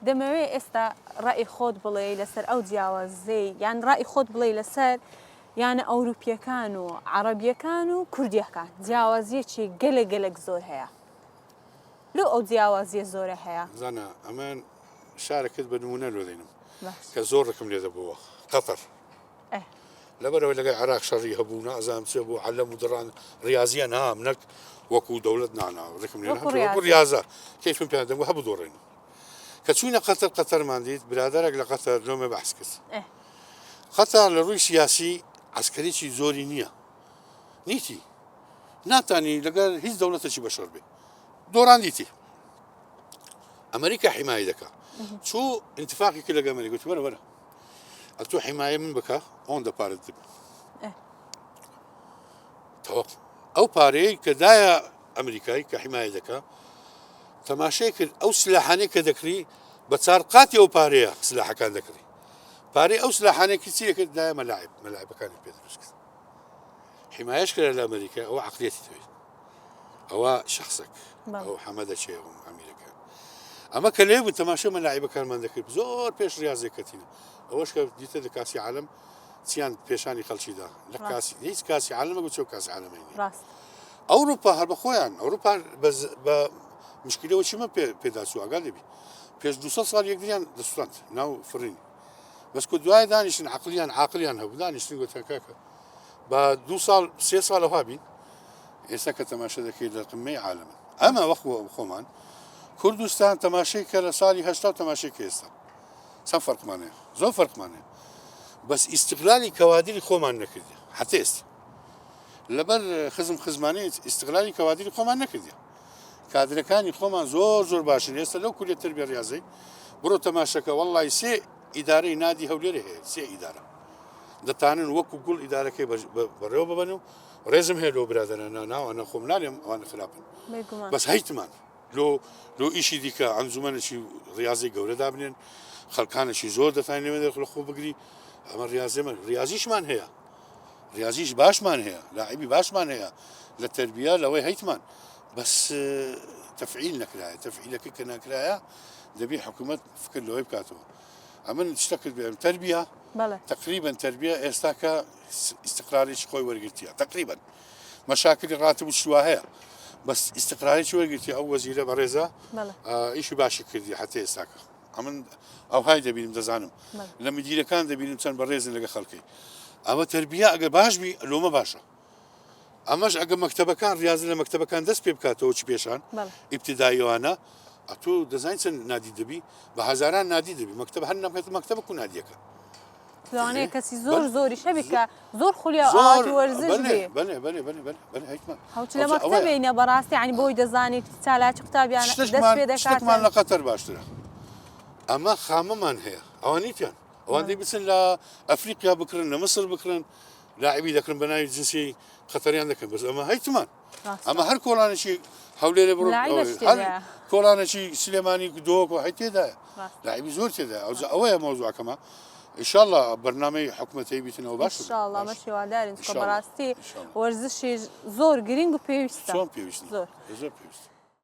دەمەوێت ئێستا ڕای خۆت بڵێ لەسەر ئەو جیاوازەی یان ڕای خۆت بڵێ لەسەر یانە ئەوروپیەکان و عەرەبیەکان و کوردیەکان جیاوازیەکی گەلێک زۆر هەیە لەو ئەو جیاوازیە زۆرە هەیە زانە ئەمان شارەکەت بە نمونە لۆ دەینم کە زۆر ڕقم لێ دەبووە قەتەر لەبەرەوەی لەگەی عێراق شەڕی هەبوو نازانم چێ بوو عەلەم و دڕان ریاضیە نام نەک وەکو دەوڵەت نانا ڕقم لێ وەکو ریاضە کەیفم پێیان دەبوو هەبوو دۆڕێن کە چوینە قەتەرمان دیت برادەرێک لە قەتەر لۆمە بەحس کرد قەتەر لە ڕووی سیاسی عسکەرێکی زۆری نییە نیتی ناتانی لەگەر هیچ دەوڵەتێکی بەشەر بێ دۆڕان دیتی ئەمریکا حیمای دەکا چوو انتفاقی کرد لەگە ئەمریکا وتی وەرە ئەتوو حیمایە من بکە ئەوەن دەپارێت تەواو ئەو پارەیە کە دایە ئەمریکای کە حیمایە دەکا تەماشای کرد ئەو سلاحانەی کە دەکری بە چارقاتی ئەو پارەیە سلاحەکان دەکری پارەی ئەو سلاحانێکی چیە کرد دایە مەلاعبەکانی پێ دروست کرد حیمایەش کرد لە ئەمریکا ئەوە عەقلیەتی دەوێت ئەوە شخصێک ئەو حەمەدە چێوم ئەمیرەکە ئەمە کە لێ بوو تەماشای مەلاعبەکانمان دەکرد زۆر پێش ریاضێکەتینە ئەوەش کە دیتە لە کاسی عالم چیان پێشانی خەڵکیدا لە کاسی هیچ کاسی عالمە بۆ چۆ کاسی عالمەی ئەوروپا هەر بە خۆیان ئەوروپا بە مشکلەوە چیمە پێداچوو ئاگا دەبی پێش 200 ساڵ یەکدیان دەسوڵاند ناو فرینی بەس کە دوای دانیشتن عاقلیان هەبوو دانیشتن گوتیان کاکە بە 2 ساڵ 3 ساڵەوا بین ئێستا کە تەماشا دەکەیت لە قمەی عالمە ئەمە وەخوە خۆمان کوردستان تەماشای کە لە ساڵی هەشتا تەماشای کە ئێستا چەند فەرقمانەیە زۆر فەرقمانەیە بەس ئیستیقلالی کەوادری خۆمان نەکردی حتى ئێستا لەبەر خزمانەی ئیستیقلالی کەوادری خۆمان نەکردی کادرەکانی خۆمان زۆر باشن ئێستا لەو کولێت تربیە ریاضەی بڕۆ تەماشەکە وەڵڵی سێ ئیدارەی نادی هەولێرە هەیە سێ ئیدارە دەتانن وەکو گوڵ ئیدارەکەی بەڕێوە ببەن و ڕێزم هەیە لۆ برادەرانە ناوانە خۆم نالێم ئەوانە خراپن بەس هەیتمان لۆ ئیشی دیکە ئەنجومەنێکی ریاضی گەورە دابنێن خەڵکانێکی زۆر دەتانێت لە خۆ بگری ئەمە ریاضیشمان هەیە ریاضیش باشمان هەیە لاعبی باشمان هەیە لە تربیە لەوەی هەیتمان بەس تەفعیل نەکرایە تەفعیلەکە کە ناکرایە دەبی حکوومەت فکر لەوەی بکاتەوە ئەمە شتەکرد بێم تربیە تقریبا تربیە ئێستا کە ئیستقرارێکی خۆی وەرگرتیە تقریبا مەشاکلی ڕاتب شووا هەیە بەس ئیستقرارێکی وەرگرتی ئەو وەزیرە بەڕێزە ئیشی باشی کردی حتى ئێستاکە ئەمن ئەو های دەبینم دەزانم لە مدیرەکان دەبینم چەند بەڕێزن لەگە خەڵکی ئەمە تربیە ئەگەر باشبی لۆمە باشە ئەمەش ئەگە مەکتەبەکان ریاضی لە مەکتەبەکان دەست پێ بکاتەوە چ پێشان ئیبتیداییوانە ئەتۆ دەزانین چەند نادی دەبی بە هەزاران نادی دەبی مەکتەب هەر نەمکەت مەکتەبەک و نادیەکە لەوانەیە کەسی زۆری شەبیکە زۆر خولیا وەرزش بێ هەیتمان هەوچ لە مەکتەبێنە بەڕاستی عنی بۆی دەزانیت چالاکی قوتابیان دەست پێ دەکات شتێکمان لە قەتەر باشترە ئەمە خامەمان هەیە ئەوانیتیان ئەوان دەی بچن لە ئەفریقیا بکرن لە مەسر بکرن لاعبی دەکردن بە ناوی جنسی قەتەریان دەکەن بەس ئەمە هەیتمان ئەمە هەر کۆڵانێکی هەولێرە بڕ کۆڵانێکی سلێمانی دۆک و هەی تێدایە لاعبی زۆر تێدایە ئەوەیە مۆزوعەکەمە ئینشاءالله بەرنامەی حکوومەتەی بیتنەوە باش ئینشاءالله مە شێوادارین کە بەڕاستی وەرزشی زۆر گرنگ و پێویستە زۆر پێویست